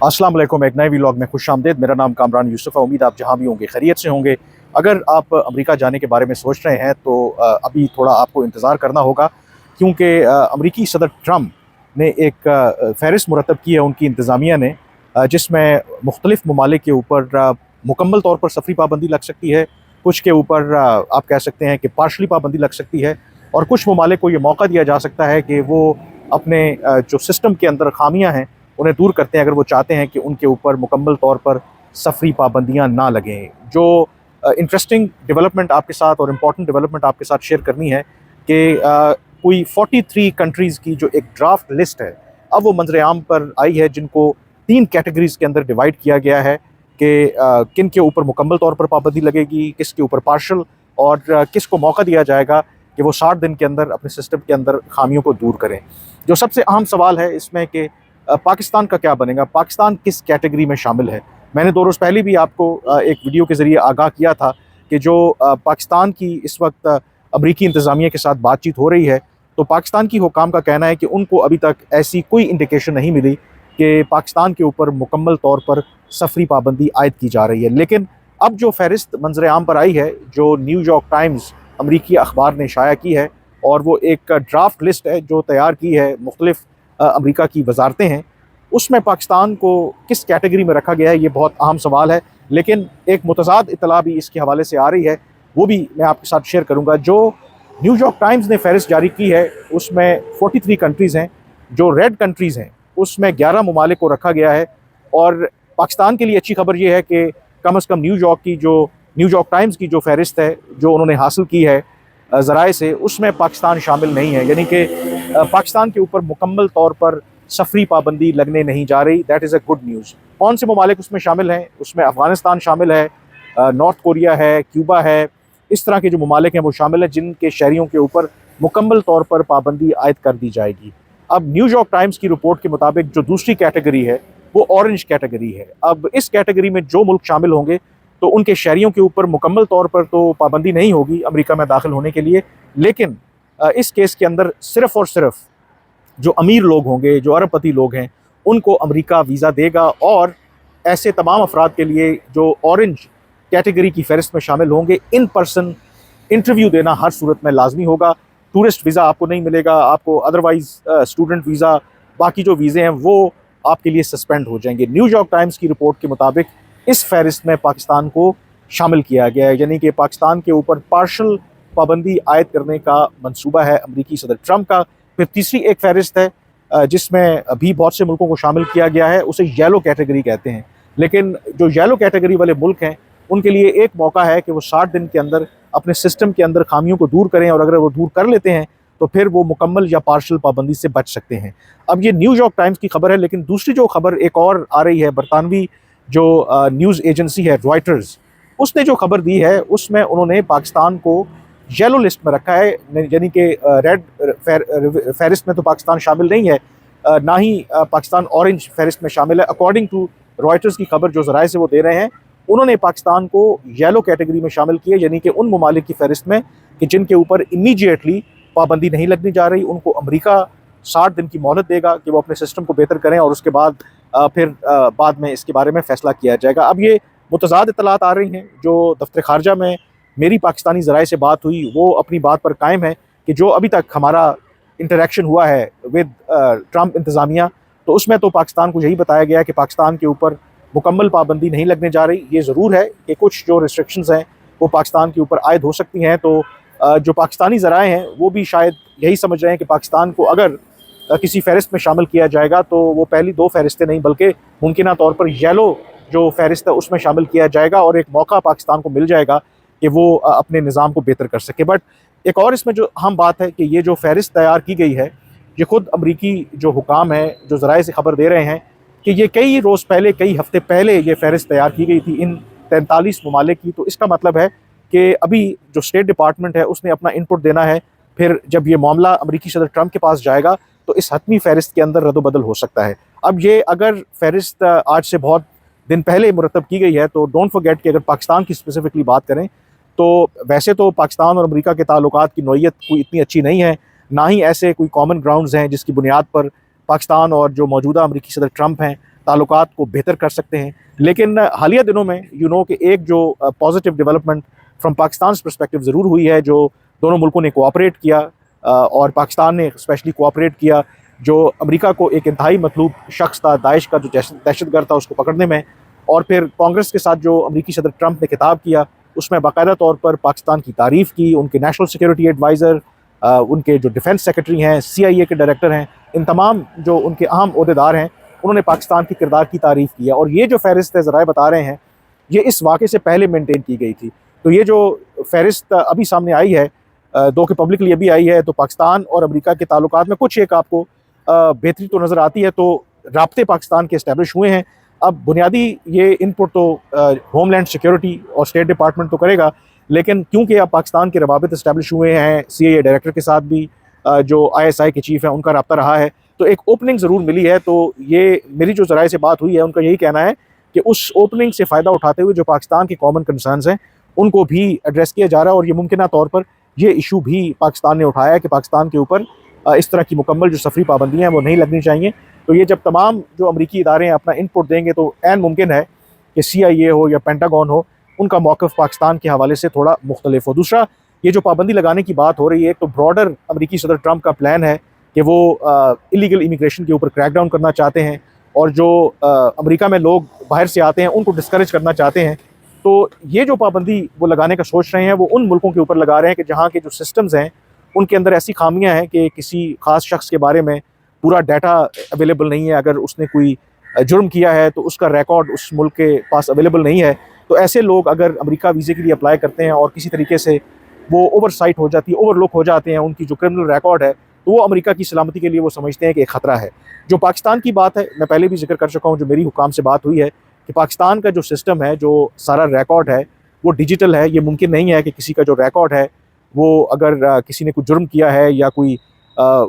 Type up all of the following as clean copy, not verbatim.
अस्सलाम वालेकुम। एक नए व्लॉग में खुशामदीद। मेरा नाम कामरान यूसुफ है। उम्मीद आप जहाँ भी होंगे खैरियत से होंगे। अगर आप अमेरिका जाने के बारे में सोच रहे हैं तो अभी थोड़ा आपको इंतज़ार करना होगा, क्योंकि अमेरिकी सदर ट्रम्प ने एक फ़हरिस्त मुरतब की है उनकी इंतज़ामिया ने, जिसमें मुख्तलिफ़ ममालिक के ऊपर मुकम्मल तौर पर सफ़री पाबंदी लग सकती है, कुछ के ऊपर आप कह सकते हैं कि पार्शली पाबंदी लग सकती है, और कुछ ममालिक को ये मौका दिया जा सकता है कि वो अपने जो सिस्टम के अंदर खामियाँ हैं उन्हें दूर करते हैं, अगर वो चाहते हैं कि उनके ऊपर मुकम्मल तौर पर सफरी पाबंदियां ना लगें। जो इंटरेस्टिंग डेवलपमेंट आपके साथ और इम्पॉर्टेंट डेवलपमेंट आपके साथ शेयर करनी है कि कोई 43 कंट्रीज़ की जो एक ड्राफ्ट लिस्ट है, अब वो मंजर आम पर आई है, जिनको 3 कैटेगरीज़ के अंदर डिवाइड किया गया है कि किन के ऊपर मुकम्मल तौर पर पाबंदी लगेगी, किसके ऊपर पार्शल, और किस को मौका दिया जाएगा कि वो 60 दिन के अंदर अपने सिस्टम के अंदर खामियों को दूर करें। जो सबसे अहम सवाल है इसमें कि पाकिस्तान का क्या बनेगा, पाकिस्तान किस कैटेगरी में शामिल है। मैंने 2 रोज़ पहले भी आपको एक वीडियो के ज़रिए आगाह किया था कि जो पाकिस्तान की इस वक्त अमरीकी इंतज़ामिया के साथ बातचीत हो रही है, तो पाकिस्तान की हुकाम का कहना है कि उनको अभी तक ऐसी कोई इंडिकेशन नहीं मिली कि पाकिस्तान के ऊपर मुकम्मल तौर पर सफरी पाबंदी आयद की जा रही है। लेकिन अब जो फ़हरिस्त मंजर आम पर आई है, जो न्यूयॉर्क टाइम्स अमरीकी अखबार ने शाया की है, और वो एक ड्राफ्ट लिस्ट है जो तैयार की है मुख्तलिफ़ अमेरिका की वजारतें हैं, उसमें पाकिस्तान को किस कैटेगरी में रखा गया है, ये बहुत अहम सवाल है। लेकिन एक मुतज़ाद इतला भी इसके हवाले से आ रही है, वो भी मैं आपके साथ शेयर करूँगा। जो न्यूयॉर्क टाइम्स ने फ़हरिस्त जारी की है उसमें 43 कंट्रीज़ हैं। जो रेड कंट्रीज़ हैं उसमें 11 ममालिक को रखा गया है, और पाकिस्तान के लिए अच्छी खबर ये है कि कम अज़ कम न्यूयॉर्क टाइम्स की जो फ़हरिस्त है जो उन्होंने हासिल की है ज़राए से, उसमें पाकिस्तान शामिल नहीं है, यानी कि पाकिस्तान के ऊपर मुकम्मल तौर पर सफरी पाबंदी लगने नहीं जा रही। That is a good news. कौन से ममालिक उसमें शामिल हैं? उसमें अफ़गानिस्तान शामिल है, नॉर्थ कोरिया है, क्यूबा है, इस तरह के जो ममालिक हैं वो शामिल हैं, जिनके शहरियों के ऊपर मुकम्मल तौर पर पाबंदी आयद कर दी जाएगी। अब न्यूयॉर्क टाइम्स की रिपोर्ट के मुताबिक जो दूसरी कैटेगरी है वो ऑरेंज कैटेगरी है। अब इस कैटेगरी में जो मुल्क शामिल होंगे तो उनके शहरियों के ऊपर मुकम्मल तौर पर तो पाबंदी नहीं होगी अमेरिका में दाखिल होने के लिए, लेकिन इस केस के अंदर सिर्फ़ और सिर्फ जो अमीर लोग होंगे, जो अरबपति लोग हैं, उनको अमेरिका वीज़ा देगा, और ऐसे तमाम अफराद के लिए जो ऑरेंज कैटेगरी की फ़हरिस्त में शामिल होंगे, इन पर्सन इंटरव्यू देना हर सूरत में लाजमी होगा। टूरिस्ट वीज़ा आपको नहीं मिलेगा, आपको अदरवाइज़ स्टूडेंट वीज़ा, बाकी जो वीज़े हैं वो आपके लिए सस्पेंड हो जाएंगे। न्यूयॉर्क टाइम्स की रिपोर्ट के मुताबिक इस फ़हरिस्त में पाकिस्तान को शामिल किया गया है, यानी कि पाकिस्तान के ऊपर पार्शल पाबंदी आयद करने का मंसूबा है अमरीकी सदर ट्रम्प का। फिर तीसरी एक फ़हरिस्त है जिसमें अभी बहुत से मुल्कों को शामिल किया गया है, उसे येलो कैटेगरी कहते हैं। लेकिन जो येलो कैटेगरी वाले मुल्क हैं उनके लिए एक मौका है कि वो 60 दिन के अंदर अपने सिस्टम के अंदर खामियों को दूर करें, और अगर वो दूर कर लेते हैं तो फिर वो मुकम्मल या पार्शल पाबंदी से बच सकते हैं। अब ये न्यूयॉर्क टाइम्स की खबर है, लेकिन दूसरी जो खबर एक और आ रही है, बरतानवी जो न्यूज़ एजेंसी है रॉयटर्स, उसने जो खबर दी है उसमें उन्होंने पाकिस्तान को येलो लिस्ट में रखा है, यानी कि रेड फ़हरिस्त में तो पाकिस्तान शामिल नहीं है, ना ही पाकिस्तान ऑरेंज फ़हरिस्त में शामिल है। अकॉर्डिंग टू रॉयटर्स की खबर जो ज़राए से वो दे रहे हैं, उन्होंने पाकिस्तान को येलो कैटेगरी में शामिल किया, यानी कि उन ममालिक की फ़हरिस्त में कि जिनके ऊपर इमीडिएटली पाबंदी नहीं लगनी जा रही। उनको अमेरिका 60 दिन की मोहलत देगा कि वो अपने सिस्टम को बेहतर करें, और उसके बाद फिर बाद में इसके बारे में फ़ैसला किया जाएगा। अब ये मुतज़ाद इत्तलात आ रही हैं। जो दफ्तर ख़ारजा में मेरी पाकिस्तानी ज़राए से बात हुई, वो अपनी बात पर कायम है कि जो अभी तक हमारा इंटरेक्शन हुआ है विद ट्रम्प इंतज़ामिया, तो उसमें तो पाकिस्तान को यही बताया गया है कि पाकिस्तान के ऊपर मुकम्मल पाबंदी नहीं लगने जा रही। ये ज़रूर है कि कुछ जो रिस्ट्रिक्शंस हैं वो पाकिस्तान के ऊपर आयद हो सकती हैं। तो जो पाकिस्तानी ज़राए हैं वो भी शायद यही समझ रहे हैं कि पाकिस्तान को अगर किसी फ़हरिस्त में शामिल किया जाएगा तो वो पहली 2 फ़हरिस्तें नहीं, बल्कि मुमकिना तौर पर येलो जो फ़हरिस्त है उसमें शामिल किया जाएगा, और एक मौका पाकिस्तान को मिल जाएगा कि वो अपने निज़ाम को बेहतर कर सके। बट एक और इसमें जो अहम बात है कि ये जो फ़हरिस्त तैयार की गई है, ये ख़ुद अमरीकी जो हुकाम हैं जो ज़राए से ख़बर दे रहे हैं कि ये कई रोज़ पहले, कई हफ़्ते पहले ये फ़हरिस्त तैयार की गई थी इन 43 ममालिक की। तो इसका मतलब है कि अभी जो स्टेट डिपार्टमेंट है उसने अपना इनपुट देना है। फिर जब ये मामला अमरीकी सदर ट्रम्प के पास जाएगा तो इस हतमी फ़हरिस्त के अंदर रद्द-बदल हो सकता है। अब ये अगर फ़हरिस्त आज से बहुत दिन पहले मुरतब की गई है, तो डोंट फॉरगेट कि अगर पाकिस्तान की स्पेसिफिकली बात करें तो वैसे तो पाकिस्तान और अमेरिका के ताल्लुकात की नौइयत कोई इतनी अच्छी नहीं है, ना ही ऐसे कोई कॉमन ग्राउंड्स हैं जिसकी बुनियाद पर पाकिस्तान और जो मौजूदा अमरीकी सदर ट्रंप हैं ताल्लुकात को बेहतर कर सकते हैं। लेकिन हालिया दिनों में कि एक जो positive development from Pakistan perspective ज़रूर हुई है, जो दोनों मुल्कों ने कोऑपरेट किया और पाकिस्तान ने स्पेशली कोऑपरेट किया जो अमेरिका को एक इंतहाई मतलूब शख्स था, दाइश का जो दहशतगर्द था, उसको पकड़ने में। और फिर कांग्रेस के साथ जो अमरीकी सदर ट्रंप ने खिताब किया उसमें बाकायदा तौर पर पाकिस्तान की तारीफ़ की, उनके नेशनल सिक्योरिटी एडवाइज़र, उनके जो डिफेंस सेक्रेटरी हैं, CIA के डायरेक्टर हैं, इन तमाम जो उनके अहम ओहदेदार हैं, उन्होंने पाकिस्तान की किरदार की तारीफ़ की है। और ये जो फ़हरिस्त ज़राए बता रहे हैं, ये इस वाक़े से पहले मेंटेन की गई थी। तो ये जो फ़हरिस्त अभी सामने आई है, दो कि पब्लिकली अभी आई है, तो पाकिस्तान और अमेरिका के ताल्लुकात में कुछ एक आपको बेहतरी तो नज़र आती है। तो राब्ते पाकिस्तान के इस्टेब्लिश हुए हैं। अब बुनियादी ये इनपुट तो होमलैंड सिक्योरिटी और स्टेट डिपार्टमेंट तो करेगा, लेकिन क्योंकि अब पाकिस्तान के रवाबित इस्टेब्लिश हुए हैं, CIA डायरेक्टर के साथ भी जो ISI के चीफ़ हैं उनका रब्ता रहा है, तो एक ओपनिंग ज़रूर मिली है। तो ये मेरी जो ज़राए से बात हुई है उनका यही कहना है कि उस ओपनिंग से फ़ायदा उठाते हुए जो पाकिस्तान के कॉमन कंसर्न्स हैं उनको भी एड्रेस किया जा रहा है। और ये मुमकिन तौर पर ये इशू भी पाकिस्तान ने उठाया है कि पाकिस्तान के ऊपर इस तरह की मुकम्मल जो सफरी पाबंदियाँ हैं वो नहीं लगनी चाहिए। तो ये जब तमाम जो अमरीकी इदारे अपना इनपुट देंगे तो ऐन मुमकिन है कि CIA हो या पेंटागन हो, उनका मौक़िफ़ पाकिस्तान के हवाले से थोड़ा मुख्तलिफ हो। दूसरा, ये जो पाबंदी लगाने की बात हो रही है, तो ब्रॉडर अमरीकी सदर ट्रंप का प्लान है कि वो इलीगल इमिग्रेशन के ऊपर क्रैकडाउन करना चाहते हैं और जो अमेरिका में लोग बाहर से आते हैं उनको डिस्करेज करना चाहते हैं। तो ये जो पाबंदी वो लगाने का सोच रहे हैं वो उन मुल्कों के ऊपर लगा रहे हैं कि जहाँ के जो सिस्टम्स हैं उनके अंदर ऐसी खामियां हैं कि किसी ख़ास शख्स के बारे में पूरा डाटा अवेलेबल नहीं है। अगर उसने कोई जुर्म किया है तो उसका रिकॉर्ड उस मुल्क के पास अवेलेबल नहीं है। तो ऐसे लोग अगर अमेरिका वीज़े के लिए अप्लाई करते हैं और किसी तरीके से वो ओवरसाइट हो जाती है, ओवरलुक हो जाते हैं, उनकी जो क्रिमिनल रिकॉर्ड है, तो वो अमेरिका की सलामती के लिए वो समझते हैं कि एक ख़तरा है। जो पाकिस्तान की बात है, मैं पहले भी जिक्र कर चुका हूँ, जो मेरी हुकाम से बात हुई है कि पाकिस्तान का जो सिस्टम है, जो सारा रिकॉर्ड है वो डिजिटल है। ये मुमकिन नहीं है कि किसी का जो रिकॉर्ड है वो अगर किसी ने कोई जुर्म किया है या कोई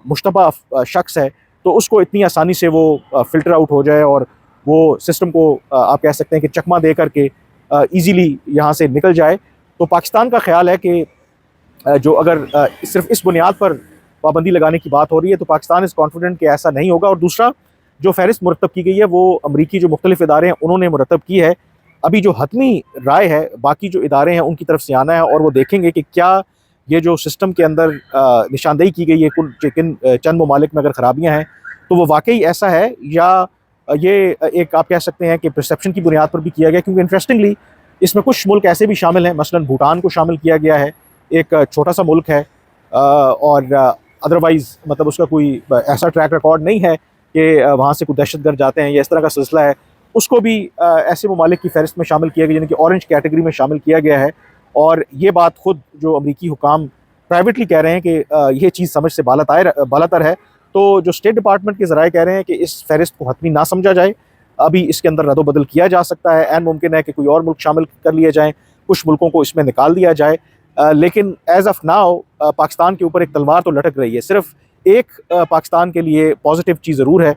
मुश्तबा शख्स है तो उसको इतनी आसानी से वो फ़िल्टर आउट हो जाए और वो सिस्टम को आप कह सकते हैं कि चकमा दे करके ईज़िली यहाँ से निकल जाए। तो पाकिस्तान का ख़्याल है कि जो अगर सिर्फ इस बुनियाद पर पाबंदी लगाने की बात हो रही है तो पाकिस्तान इज़ कॉन्फिडेंट कि ऐसा नहीं होगा। और दूसरा, जो फ़हरिस्त मुरतब की गई है वो अमरीकी जो मुख्तलिफ इदारे हैं उन्होंने मुरतब की है। अभी जो हतमी राय है बाकी जो इदारे हैं उनकी तरफ से आना है और वो देखेंगे कि क्या ये जो सिस्टम के अंदर निशानदेही की गई है किन चंद ममालिक में अगर ख़राबियाँ हैं तो वो वाकई ऐसा है या ये एक आप कह सकते हैं कि परसेप्शन की बुनियाद पर भी किया गया। क्योंकि इंटरेस्टिंगली इसमें कुछ मुल्क ऐसे भी शामिल हैं, मसलन भूटान को शामिल किया गया है, एक छोटा सा मुल्क है और अदरवाइज़ मतलब उसका कोई ऐसा ट्रैक रिकॉर्ड नहीं है कि वहाँ से कोई दहशतगर्द जाते हैं या इस तरह का सिलसिला है, उसको भी ऐसे ममालिक की फ़हरिस्त में शामिल किया गया, यानी कि ऑरेंज कैटेगरी में शामिल किया गया है। और ये बात खुद जो अमरीकी हुकाम प्राइवेटली कह रहे हैं कि ये चीज़ समझ से बालातर है। तो जो स्टेट डिपार्टमेंट के ज़राए कह रहे हैं कि इस फ़हरिस्त को हतमी ना समझा जाए, अभी इसके अंदर रद्द-बदल किया जा सकता है, ऐन मुमकिन है कि कोई और मुल्क शामिल कर लिए जाएँ, कुछ मुल्कों को इसमें निकाल दिया जाए। लेकिन एज़ ऑफ़ नाउ पाकिस्तान के ऊपर एक तलवार तो लटक रही है। सिर्फ एक पाकिस्तान के लिए पॉजिटिव चीज़ ज़रूर है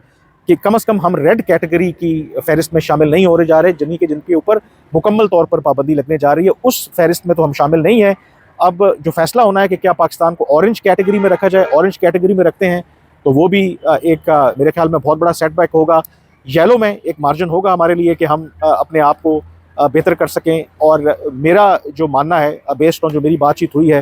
कि कम से कम हम रेड कैटेगरी की फ़हरिस्त में शामिल नहीं हो जा रहे, जिनके ऊपर मुकम्मल तौर पर पाबंदी लगने जा रही है, उस फ़हरिस्त में तो हम शामिल नहीं हैं। अब जो फ़ैसला होना है कि क्या पाकिस्तान को ऑरेंज कैटेगरी में रखा जाए, ऑरेंज कैटेगरी में रखते हैं तो वो भी एक मेरे ख्याल में बहुत बड़ा सेटबैक होगा। येलो में एक मार्जिन होगा हमारे लिए कि हम अपने आप को बेहतर कर सकें। और मेरा जो मानना है बेस्ड ऑन जो मेरी बातचीत हुई है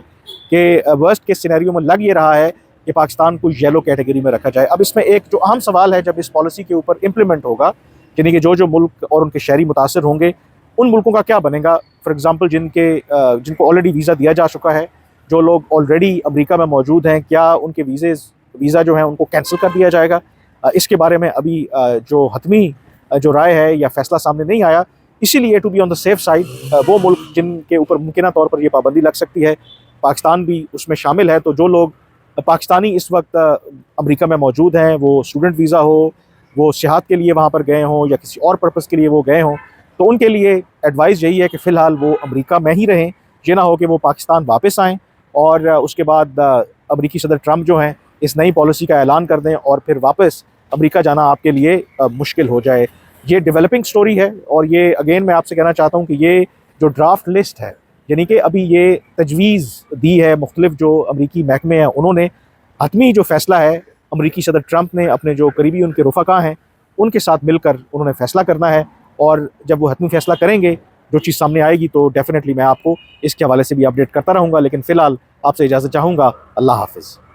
कि वर्स्ट केस सिनेरियो में लग ये रहा है कि पाकिस्तान को येलो कैटेगरी में रखा जाए। अब इसमें एक जो अहम सवाल है, जब इस पॉलिसी के ऊपर इम्प्लीमेंट होगा, यानी कि जो मुल्क और उनके शहरी मुतासर होंगे, उन मुल्कों का क्या बनेगा। फॉर एग्ज़ाम्पल जिनको ऑलरेडी वीज़ा दिया जा चुका है, जो लोग ऑलरेडी अमेरिका में मौजूद हैं, क्या उनके वीज़ा जो हैं उनको कैंसिल कर दिया जाएगा। इसके बारे में अभी जो हतमी जो राय है या फ़ैसला सामने नहीं आया। इसीलिए to be on the safe side वो मुल्क जिनके ऊपर मुमकिन तौर पर ये पाबंदी लग सकती है, पाकिस्तान भी उसमें शामिल है। तो जो लोग पाकिस्तानी इस वक्त अमेरिका में मौजूद हैं, वो स्टूडेंट वीज़ा हो, वो सियाहत के लिए वहाँ पर गए हों या किसी और पर्पज़ के लिए वो गए हों, तो उनके लिए एडवाइस यही है कि फ़िलहाल वो अमेरिका में ही रहें। ये ना हो कि वो पाकिस्तान वापस आएँ और उसके बाद अमरीकी सदर ट्रंप जो हैं इस नई पॉलिसी का ऐलान कर दें और फिर वापस अमेरिका जाना आपके लिए मुश्किल हो जाए। ये डेवलपिंग स्टोरी है और ये अगेन मैं आपसे कहना चाहता हूँ कि ये जो ड्राफ्ट लिस्ट है, यानी कि अभी ये तजवीज़ दी है मुख्तलिफ जो अमरीकी महकमे हैं, उन्होंने हतमी जो फ़ैसला है अमरीकी सदर ट्रंप ने अपने जो करीबी उनके रफ़क़ा हैं उनके साथ मिलकर उन्होंने फ़ैसला करना है, और जब वो हतमी फ़ैसला करेंगे, जो चीज़ सामने आएगी, तो डेफ़िनेटली मैं आपको इसके हवाले से भी अपडेट करता रहूँगा। लेकिन फ़िलहाल आपसे इजाज़त चाहूँगा। अल्लाह हाफ़िज़।